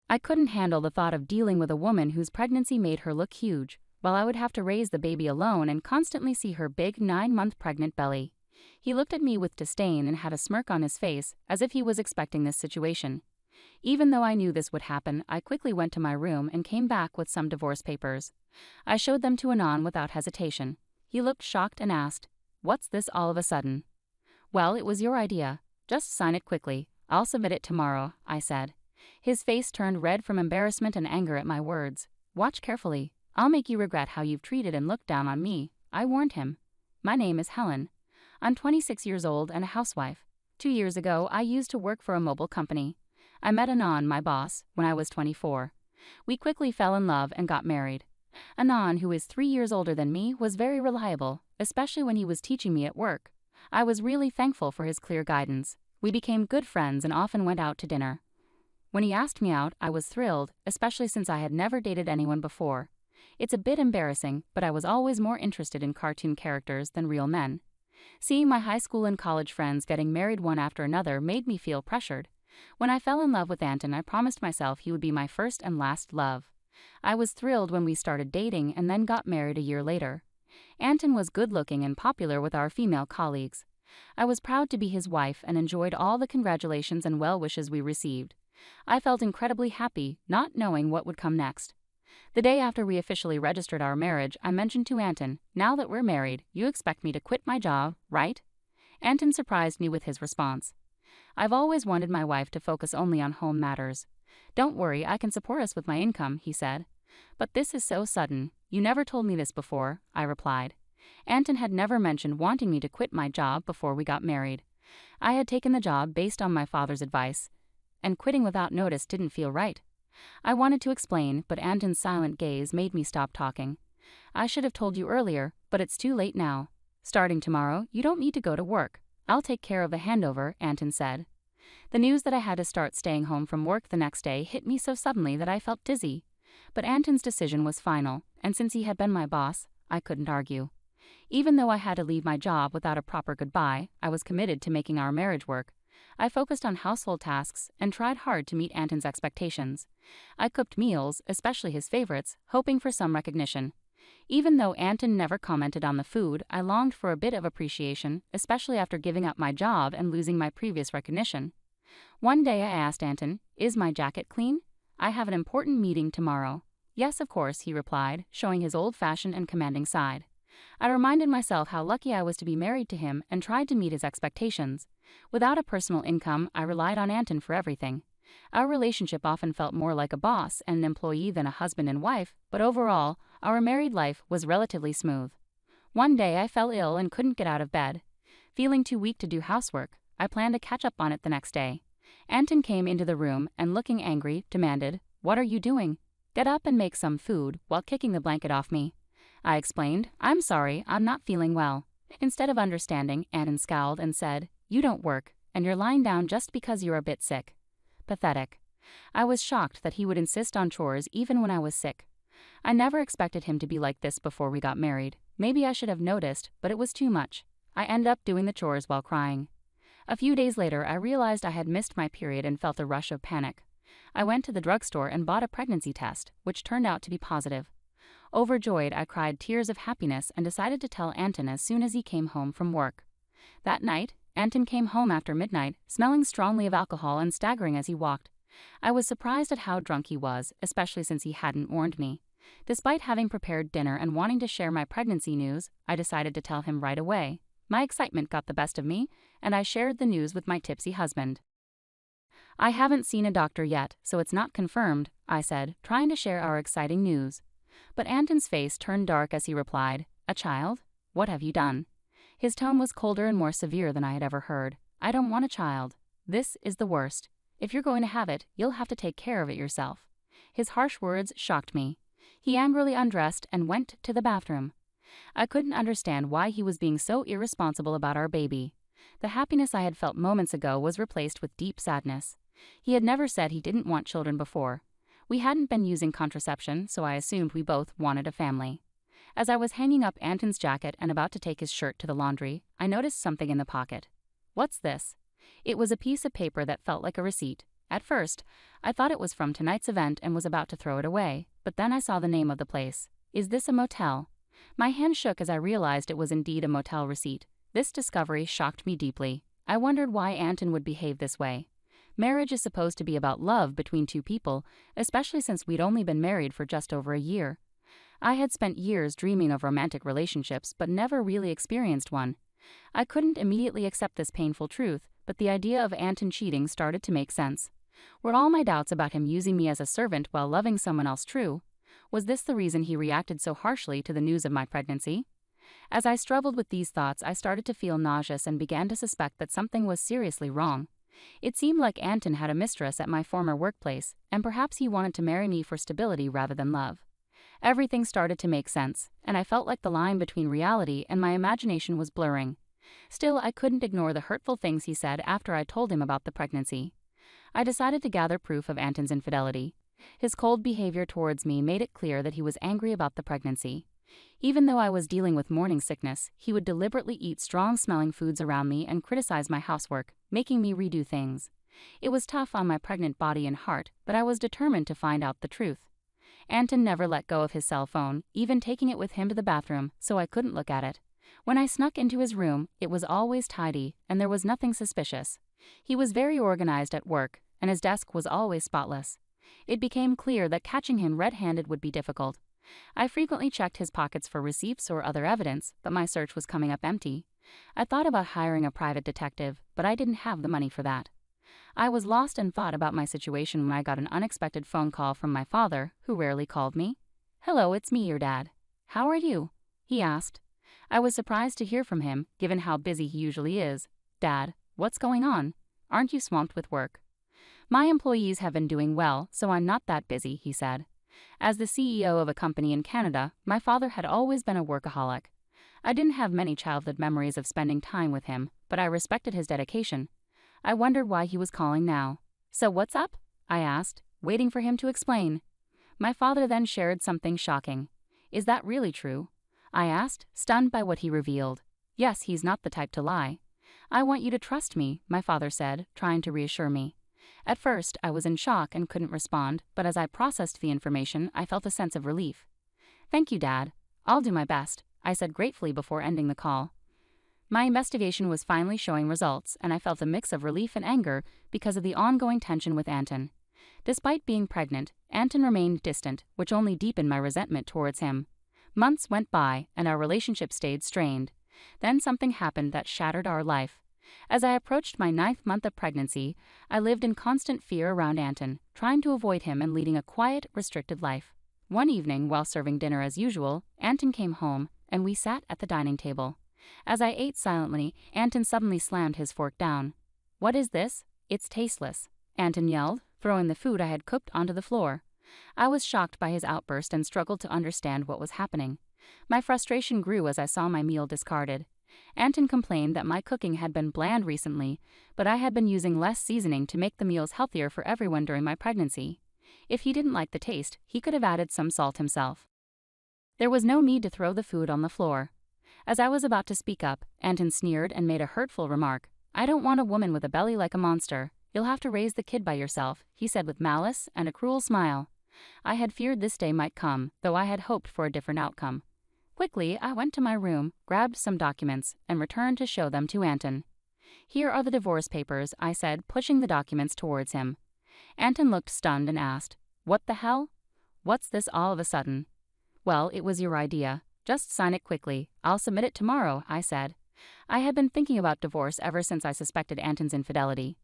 I couldn't handle the thought of dealing with a woman whose pregnancy made her look huge, while I would have to raise the baby alone and constantly see her big 9-month pregnant belly. He looked at me with disdain and had a smirk on his face, as if he was expecting this situation. Even though I knew this would happen, I quickly went to my room and came back with some divorce papers. I showed them to Anand without hesitation. He looked shocked and asked, "What's this all of a sudden?" "Well, it was your idea. Just sign it quickly. I'll submit it tomorrow," I said. His face turned red from embarrassment and anger at my words. "Watch carefully. I'll make you regret how you've treated and looked down on me," I warned him. "My name is Helen. I'm 26 years old and a housewife. 2 years ago, I used to work for a mobile company. I met Anand, my boss, when I was 24. We quickly fell in love and got married. Anand, who is 3 years older than me, was very reliable, especially when he was teaching me at work. I was really thankful for his clear guidance. We became good friends and often went out to dinner. When he asked me out, I was thrilled, especially since I had never dated anyone before. It's a bit embarrassing, but I was always more interested in cartoon characters than real men. Seeing my high school and college friends getting married one after another made me feel pressured. When I fell in love with Anton, I promised myself he would be my first and last love. I was thrilled when we started dating and then got married a year later. Anton was good-looking and popular with our female colleagues. I was proud to be his wife and enjoyed all the congratulations and well wishes we received. I felt incredibly happy, not knowing what would come next. The day after we officially registered our marriage, I mentioned to Anton, "Now that we're married, you expect me to quit my job, right?" Anton surprised me with his response. "I've always wanted my wife to focus only on home matters. Don't worry, I can support us with my income," he said. "But this is so sudden. You never told me this before," I replied. Anton had never mentioned wanting me to quit my job before we got married. I had taken the job based on my father's advice, and quitting without notice didn't feel right. I wanted to explain, but Anton's silent gaze made me stop talking. "I should have told you earlier, but it's too late now. Starting tomorrow, you don't need to go to work. I'll take care of the handover," Anton said. The news that I had to start staying home from work the next day hit me so suddenly that I felt dizzy. But Anton's decision was final, and since he had been my boss, I couldn't argue. Even though I had to leave my job without a proper goodbye, I was committed to making our marriage work. I focused on household tasks and tried hard to meet Anton's expectations. I cooked meals, especially his favorites, hoping for some recognition. Even though Anton never commented on the food, I longed for a bit of appreciation, especially after giving up my job and losing my previous recognition. One day I asked Anton, "Is my jacket clean? I have an important meeting tomorrow." "Yes, of course," he replied, showing his old-fashioned and commanding side. I reminded myself how lucky I was to be married to him and tried to meet his expectations. Without a personal income, I relied on Anton for everything. Our relationship often felt more like a boss and an employee than a husband and wife, but overall, our married life was relatively smooth. One day I fell ill and couldn't get out of bed. Feeling too weak to do housework, I planned to catch up on it the next day. Anton came into the room and, looking angry, demanded, "What are you doing? Get up and make some food," while kicking the blanket off me. I explained, "I'm sorry, I'm not feeling well." Instead of understanding, Anton scowled and said, "You don't work, and you're lying down just because you're a bit sick." Pathetic. I was shocked that he would insist on chores even when I was sick. I never expected him to be like this before we got married. Maybe I should have noticed, but it was too much. I ended up doing the chores while crying. A few days later, I realized I had missed my period and felt a rush of panic. I went to the drugstore and bought a pregnancy test, which turned out to be positive. Overjoyed, I cried tears of happiness and decided to tell Anton as soon as he came home from work. That night, Anton came home after midnight, smelling strongly of alcohol and staggering as he walked. I was surprised at how drunk he was, especially since he hadn't warned me. Despite having prepared dinner and wanting to share my pregnancy news, I decided to tell him right away. My excitement got the best of me, and I shared the news with my tipsy husband. "I haven't seen a doctor yet, so it's not confirmed," I said, trying to share our exciting news. But Anton's face turned dark as he replied, "A child? What have you done?" His tone was colder and more severe than I had ever heard. "I don't want a child. This is the worst. If you're going to have it, you'll have to take care of it yourself." His harsh words shocked me. He angrily undressed and went to the bathroom. I couldn't understand why he was being so irresponsible about our baby. The happiness I had felt moments ago was replaced with deep sadness. He had never said he didn't want children before. We hadn't been using contraception, so I assumed we both wanted a family. As I was hanging up Anton's jacket and about to take his shirt to the laundry, I noticed something in the pocket. "What's this?" It was a piece of paper that felt like a receipt. At first, I thought it was from tonight's event and was about to throw it away, but then I saw the name of the place. Is this a motel? My hand shook as I realized it was indeed a motel receipt. This discovery shocked me deeply. I wondered why Anton would behave this way. Marriage is supposed to be about love between two people, especially since we'd only been married for just over a year. I had spent years dreaming of romantic relationships but never really experienced one. I couldn't immediately accept this painful truth, but the idea of Anton cheating started to make sense. Were all my doubts about him using me as a servant while loving someone else true? Was this the reason he reacted so harshly to the news of my pregnancy? As I struggled with these thoughts, I started to feel nauseous and began to suspect that something was seriously wrong. It seemed like Anton had a mistress at my former workplace, and perhaps he wanted to marry me for stability rather than love. Everything started to make sense, and I felt like the line between reality and my imagination was blurring. Still, I couldn't ignore the hurtful things he said after I told him about the pregnancy. I decided to gather proof of Anton's infidelity. His cold behavior towards me made it clear that he was angry about the pregnancy. Even though I was dealing with morning sickness, he would deliberately eat strong-smelling foods around me and criticize my housework, making me redo things. It was tough on my pregnant body and heart, but I was determined to find out the truth. Anton never let go of his cell phone, even taking it with him to the bathroom, so I couldn't look at it. When I snuck into his room, it was always tidy, and there was nothing suspicious. He was very organized at work, and his desk was always spotless. It became clear that catching him red-handed would be difficult. I frequently checked his pockets for receipts or other evidence, but my search was coming up empty. I thought about hiring a private detective, but I didn't have the money for that. I was lost in thought about my situation when I got an unexpected phone call from my father, who rarely called me. "Hello, it's me, your dad. How are you?" he asked. I was surprised to hear from him, given how busy he usually is. "Dad, what's going on? Aren't you swamped with work?" "My employees have been doing well, so I'm not that busy," he said. As the CEO of a company in Canada, my father had always been a workaholic. I didn't have many childhood memories of spending time with him, but I respected his dedication. I wondered why he was calling now. "So what's up?" I asked, waiting for him to explain. My father then shared something shocking. "Is that really true?" I asked, stunned by what he revealed. "Yes, he's not the type to lie." "I want you to trust me," my father said, trying to reassure me. At first, I was in shock and couldn't respond, but as I processed the information, I felt a sense of relief. "Thank you, Dad. I'll do my best," I said gratefully before ending the call. My investigation was finally showing results, and I felt a mix of relief and anger because of the ongoing tension with Anton. Despite being pregnant, Anton remained distant, which only deepened my resentment towards him. Months went by, and our relationship stayed strained. Then something happened that shattered our life. As I approached my 9th month of pregnancy, I lived in constant fear around Anton, trying to avoid him and leading a quiet, restricted life. One evening, while serving dinner as usual, Anton came home, and we sat at the dining table. As I ate silently, Anton suddenly slammed his fork down. "What is this? It's tasteless," Anton yelled, throwing the food I had cooked onto the floor. I was shocked by his outburst and struggled to understand what was happening. My frustration grew as I saw my meal discarded. Anton complained that my cooking had been bland recently, but I had been using less seasoning to make the meals healthier for everyone during my pregnancy. If he didn't like the taste, he could have added some salt himself. There was no need to throw the food on the floor. As I was about to speak up, Anton sneered and made a hurtful remark. "I don't want a woman with a belly like a monster. You'll have to raise the kid by yourself," he said with malice and a cruel smile. I had feared this day might come, though I had hoped for a different outcome. Quickly, I went to my room, grabbed some documents, and returned to show them to Anton. "Here are the divorce papers," I said, pushing the documents towards him. Anton looked stunned and asked, "What the hell? What's this all of a sudden?" "Well, it was your idea. Just sign it quickly. I'll submit it tomorrow," I said. I had been thinking about divorce ever since I suspected Anton's infidelity.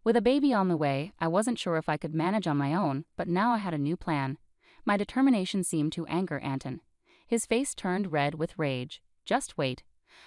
With a baby on the way, I wasn't sure if I could manage on my own, but now I had a new plan. My determination seemed to anger Anton. His face turned red with rage. "Just wait.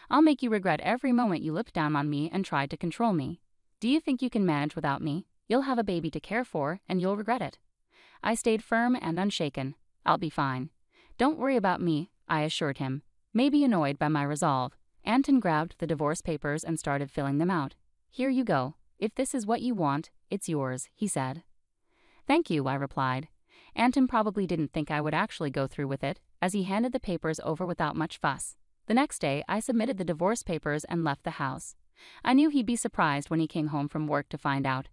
I'll make you regret every moment you looked down on me and tried to control me. Do you think you can manage without me? You'll have a baby to care for, and you'll regret it." I stayed firm and unshaken. "I'll be fine. Don't worry about me," I assured him. Maybe annoyed by my resolve, Anton grabbed the divorce papers and started filling them out. "Here you go. If this is what you want, it's yours," he said. "Thank you," I replied. Anton probably didn't think I would actually go through with it, as he handed the papers over without much fuss. The next day, I submitted the divorce papers and left the house. I knew he'd be surprised when he came home from work to find out.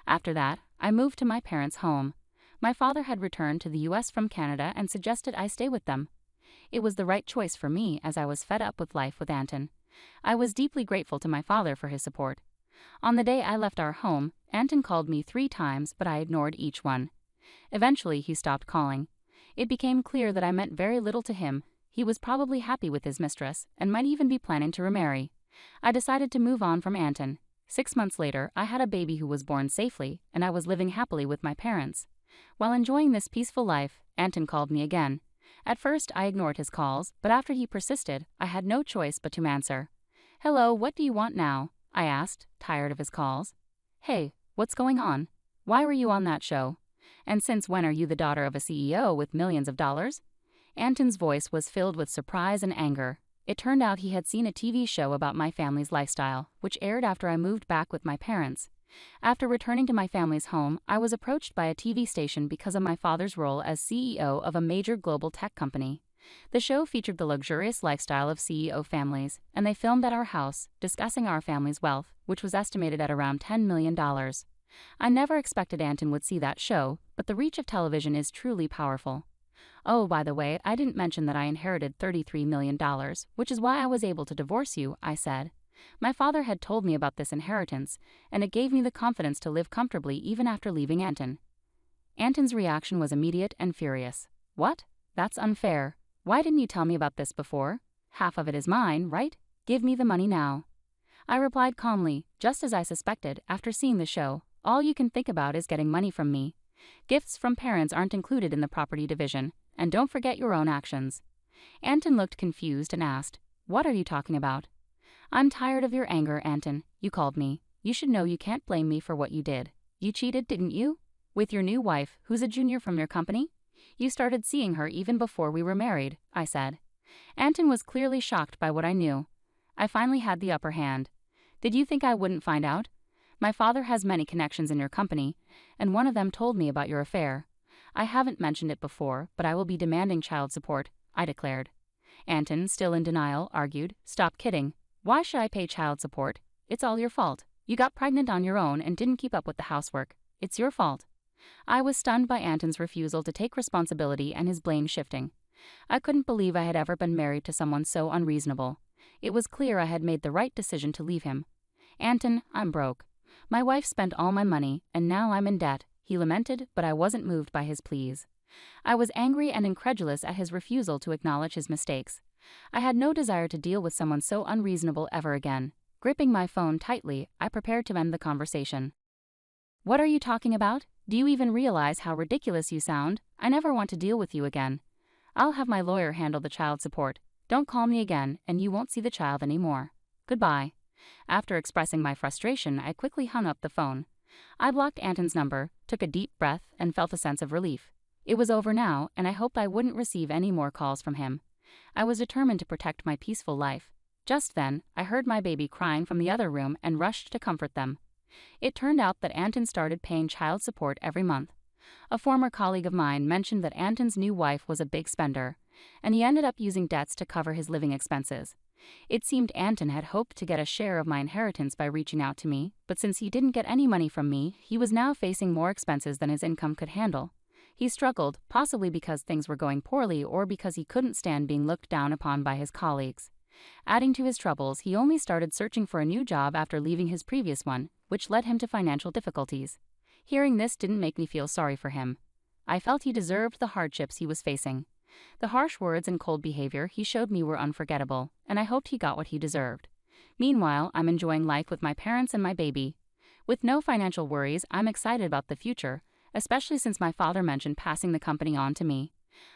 After that, I moved to my parents' home. My father had returned to the US from Canada and suggested I stay with them. It was the right choice for me as I was fed up with life with Anton. I was deeply grateful to my father for his support. On the day I left our home, Anton called me 3 times, but I ignored each one. Eventually, he stopped calling. It became clear that I meant very little to him. He was probably happy with his mistress and might even be planning to remarry. I decided to move on from Anton. 6 months later, I had a baby who was born safely, and I was living happily with my parents. While enjoying this peaceful life, Anton called me again. At first, I ignored his calls, but after he persisted, I had no choice but to answer. "Hello, what do you want now?" I asked, tired of his calls. "Hey, what's going on? Why were you on that show? And since when are you the daughter of a CEO with millions of dollars?" Anton's voice was filled with surprise and anger. It turned out he had seen a TV show about my family's lifestyle, which aired after I moved back with my parents. After returning to my family's home, I was approached by a TV station because of my father's role as CEO of a major global tech company. The show featured the luxurious lifestyle of CEO families, and they filmed at our house, discussing our family's wealth, which was estimated at around $10 million. I never expected Anton would see that show, but the reach of television is truly powerful. "Oh, by the way, I didn't mention that I inherited $33 million, which is why I was able to divorce you," I said. My father had told me about this inheritance, and it gave me the confidence to live comfortably even after leaving Anton. Anton's reaction was immediate and furious. "What? That's unfair. Why didn't you tell me about this before? Half of it is mine, right? Give me the money now." I replied calmly, just as I suspected after seeing the show. All you can think about is getting money from me. Gifts from parents aren't included in the property division, and don't forget your own actions. Anton looked confused and asked, "What are you talking about?" "I'm tired of your anger, Anton. You called me. You should know you can't blame me for what you did. You cheated, didn't you? With your new wife, who's a junior from your company? You started seeing her even before we were married," I said. Anton was clearly shocked by what I knew. I finally had the upper hand. "Did you think I wouldn't find out? My father has many connections in your company, and one of them told me about your affair. I haven't mentioned it before, but I will be demanding child support," I declared. Anton, still in denial, argued, "Stop kidding. Why should I pay child support? It's all your fault. You got pregnant on your own and didn't keep up with the housework. It's your fault." I was stunned by Anton's refusal to take responsibility and his blame shifting. I couldn't believe I had ever been married to someone so unreasonable. It was clear I had made the right decision to leave him. "Anton, I'm broke. My wife spent all my money, and now I'm in debt," he lamented, but I wasn't moved by his pleas. I was angry and incredulous at his refusal to acknowledge his mistakes. I had no desire to deal with someone so unreasonable ever again. Gripping my phone tightly, I prepared to end the conversation. "What are you talking about? Do you even realize how ridiculous you sound? I never want to deal with you again. I'll have my lawyer handle the child support. Don't call me again, and you won't see the child anymore. Goodbye." After expressing my frustration, I quickly hung up the phone. I blocked Anton's number, took a deep breath, and felt a sense of relief. It was over now, and I hoped I wouldn't receive any more calls from him. I was determined to protect my peaceful life. Just then, I heard my baby crying from the other room and rushed to comfort them. It turned out that Anton started paying child support every month. A former colleague of mine mentioned that Anton's new wife was a big spender, and he ended up using debts to cover his living expenses. It seemed Anton had hoped to get a share of my inheritance by reaching out to me, but since he didn't get any money from me, he was now facing more expenses than his income could handle. He struggled, possibly because things were going poorly or because he couldn't stand being looked down upon by his colleagues. Adding to his troubles, he only started searching for a new job after leaving his previous one, which led him to financial difficulties. Hearing this didn't make me feel sorry for him. I felt he deserved the hardships he was facing. The harsh words and cold behavior he showed me were unforgettable, and I hoped he got what he deserved. Meanwhile, I'm enjoying life with my parents and my baby. With no financial worries, I'm excited about the future, especially since my father mentioned passing the company on to me.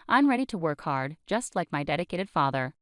I'm ready to work hard, just like my dedicated father.